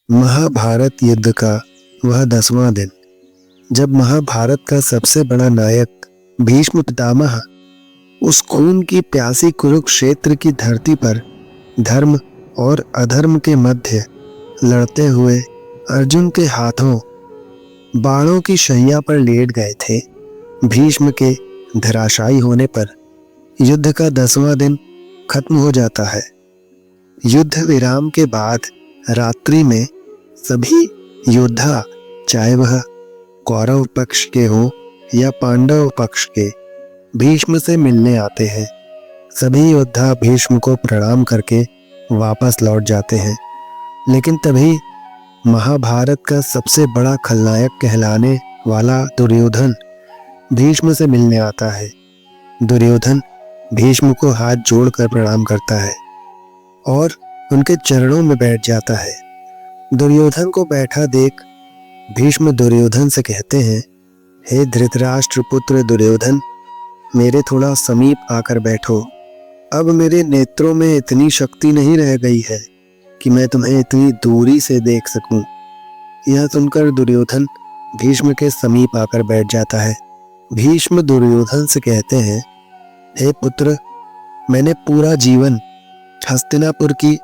महाभारत युद्ध का वह 10वां दिन, जब महाभारत का सबसे बड़ा नायक भीष्म पितामह उस खून की प्यासी कुरुक्षेत्र की धरती पर धर्म और अधर्म के मध्य लड़ते हुए अर्जुन के हाथों बाणों की शैया पर लेट गए थे। भीष्म के धराशायी होने पर युद्ध का 10वां दिन खत्म हो जाता है। युद्ध विराम के बाद रात्रि में सभी योद्धा, चाहे वह कौरव पक्ष के हों या पांडव पक्ष के, भीष्म से मिलने आते हैं। सभी योद्धा भीष्म को प्रणाम करके वापस लौट जाते हैं। लेकिन तभी महाभारत का सबसे बड़ा खलनायक कहलाने वाला दुर्योधन भीष्म से मिलने आता है। दुर्योधन भीष्म को हाथ जोड़कर प्रणाम करता है और उनके चरणों में बैठ जाता है। दुर्योधन को बैठा देख भीष्म दुर्योधन से कहते हैं, हे धृतराष्ट्र पुत्र दुर्योधन, मेरे थोड़ा समीप आकर बैठो। अब मेरे नेत्रों में इतनी शक्ति नहीं रह गई है कि मैं तुम्हें इतनी दूरी से देख सकूं। यह सुनकर दुर्योधन भीष्म के समीप आकर बैठ जाता है। भीष्म दुर्योधन से कहते हैं, हे पुत्र, मैंने पूरा जीवन हस्तिनापुर की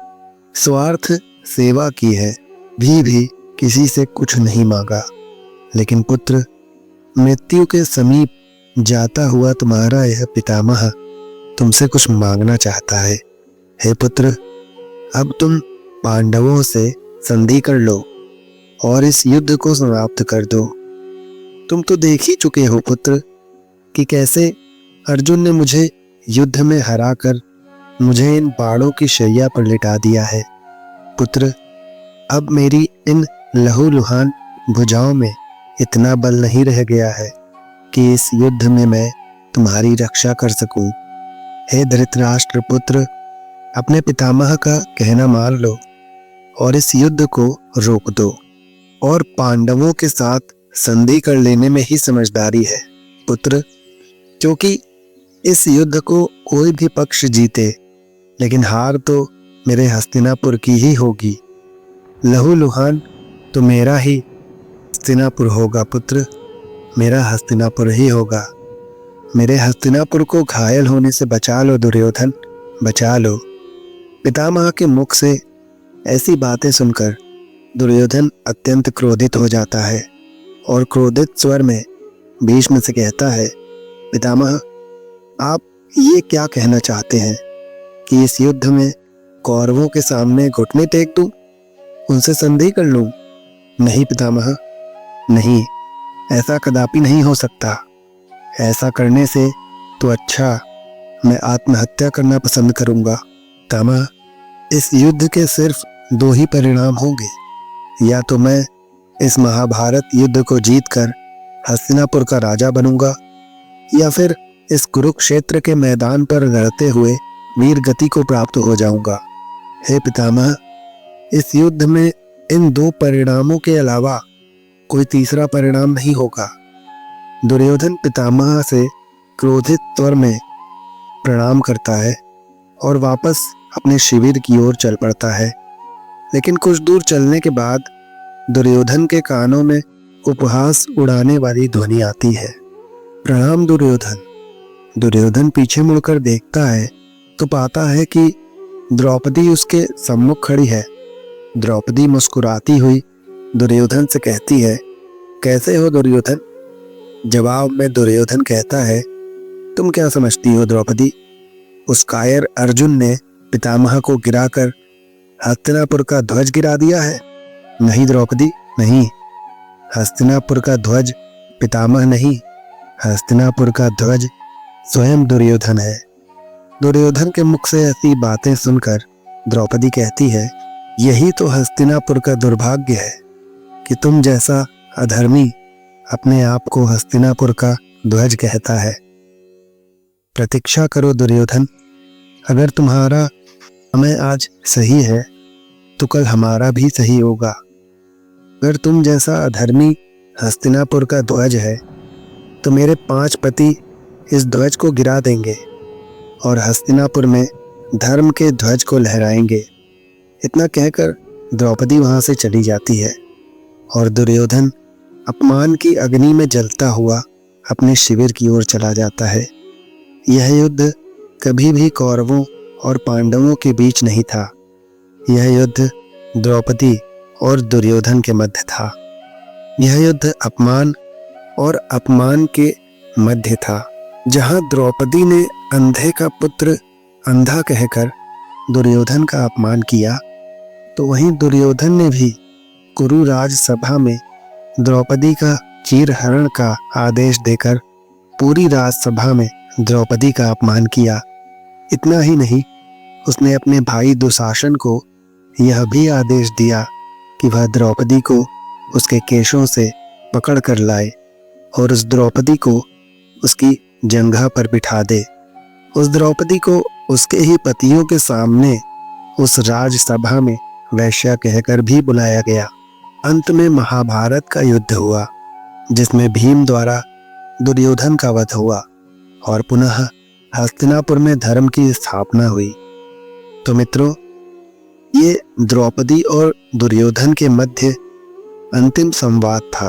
स्वार्थ सेवा की है, भी किसी से कुछ नहीं मांगा। लेकिन पुत्र, मृत्यु के समीप जाता हुआ तुम्हारा यह पितामह तुमसे कुछ मांगना चाहता है। हे पुत्र, अब तुम पांडवों से संधि कर लो और इस युद्ध को समाप्त कर दो। तुम तो देख ही चुके हो पुत्र कि कैसे अर्जुन ने मुझे युद्ध में हराकर मुझे इन बाणों की शैया पर लिटा दिया है। पुत्र, अब मेरी इन लहूलुहान भुजाओं में इतना बल नहीं रह गया है कि इस युद्ध में मैं तुम्हारी रक्षा कर सकूं। हे धृतराष्ट्र पुत्र, अपने पितामह का कहना मान लो और इस युद्ध को रोक दो और पांडवों के साथ संधि कर लेने में ही समझदारी है। पुत्र, क्योंकि इस युद्ध को कोई भी पक्ष जीते, लेकिन हार तो मेरे हस्तिनापुर की ही होगी। लहूलुहान तो मेरा ही हस्तिनापुर होगा पुत्र, मेरा हस्तिनापुर ही होगा। मेरे हस्तिनापुर को घायल होने से बचा लो दुर्योधन, बचा लो। पितामह के मुख से ऐसी बातें सुनकर दुर्योधन अत्यंत क्रोधित हो जाता है और क्रोधित स्वर में भीष्म से कहता है, पितामह, आप ये क्या कहना चाहते हैं कि इस युद्ध में कौरवों के सामने घुटने टेक दूं, उनसे संधि कर लूं? नहीं पितामह, नहीं, ऐसा कदापि नहीं हो सकता। ऐसा करने से तो अच्छा मैं आत्महत्या करना पसंद करूंगा। पितामह, इस युद्ध के सिर्फ 2 ही परिणाम होंगे, या तो मैं इस महाभारत युद्ध को जीतकर हस्तिनापुर का राजा बनूंगा, या फिर इस कुरुक्षेत्र के मैदान पर लड़ते हुए वीर गति को प्राप्त हो जाऊंगा। हे पितामह, इस युद्ध में इन 2 परिणामों के अलावा कोई तीसरा परिणाम नहीं होगा। दुर्योधन पितामह से क्रोधित स्वर में प्रणाम करता है और वापस अपने शिविर की ओर चल पड़ता है। लेकिन कुछ दूर चलने के बाद दुर्योधन के कानों में उपहास उड़ाने वाली ध्वनि आती है, प्रणाम दुर्योधन। दुर्योधन पीछे मुड़कर देखता है तो पाता है कि द्रौपदी उसके सम्मुख खड़ी है। द्रौपदी मुस्कुराती हुई दुर्योधन से कहती है, कैसे हो दुर्योधन? जवाब में दुर्योधन कहता है, तुम क्या समझती हो द्रौपदी? उस कायर अर्जुन ने पितामह को गिराकर हस्तिनापुर का ध्वज गिरा दिया है। नहीं द्रौपदी, नहीं, हस्तिनापुर का ध्वज पितामह नहीं, हस्तिनापुर का ध्वज स्वयं दुर्योधन है। दुर्योधन के मुख से ऐसी बातें सुनकर द्रौपदी कहती है, यही तो हस्तिनापुर का दुर्भाग्य है कि तुम जैसा अधर्मी अपने आप को हस्तिनापुर का ध्वज कहता है। प्रतीक्षा करो दुर्योधन, अगर तुम्हारा समय आज सही है तो कल हमारा भी सही होगा। अगर तुम जैसा अधर्मी हस्तिनापुर का ध्वज है तो मेरे 5 पति इस ध्वज को गिरा देंगे और हस्तिनापुर में धर्म के ध्वज को लहराएंगे। इतना कहकर द्रौपदी वहां से चली जाती है और दुर्योधन अपमान की अग्नि में जलता हुआ अपने शिविर की ओर चला जाता है। यह युद्ध कभी भी कौरवों और पांडवों के बीच नहीं था। यह युद्ध द्रौपदी और दुर्योधन के मध्य था। यह युद्ध अपमान और अपमान के मध्य था। जहां द्रौपदी ने अंधे का पुत्र अंधा कहकर दुर्योधन का अपमान किया, तो वहीं दुर्योधन ने भी कुरु राजसभा में द्रौपदी का चीरहरण का आदेश देकर पूरी राजसभा में द्रौपदी का अपमान किया। इतना ही नहीं, उसने अपने भाई दुशासन को यह भी आदेश दिया कि वह द्रौपदी को उसके केशों से पकड़ कर लाए और उस द्रौपदी को उसकी जंघा पर बिठा दे। उस द्रौपदी को उसके ही पतियों के सामने उस राजसभा में वैश्या कहकर भी बुलाया गया। अंत में महाभारत का युद्ध हुआ, जिसमें भीम द्वारा दुर्योधन का वध हुआ और पुनः हस्तिनापुर में धर्म की स्थापना हुई। तो मित्रों, ये द्रौपदी और दुर्योधन के मध्य अंतिम संवाद था।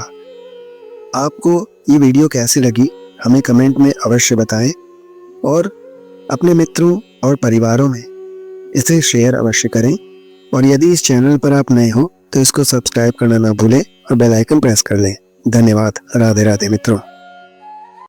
आपको ये वीडियो कैसी लगी हमें कमेंट में अवश्य बताएं और अपने मित्रों और परिवारों में इसे शेयर अवश्य करें। और यदि इस चैनल पर आप नए हो तो इसको सब्सक्राइब करना ना भूलें और बेल आइकन प्रेस कर लें। धन्यवाद। राधे राधे मित्रों।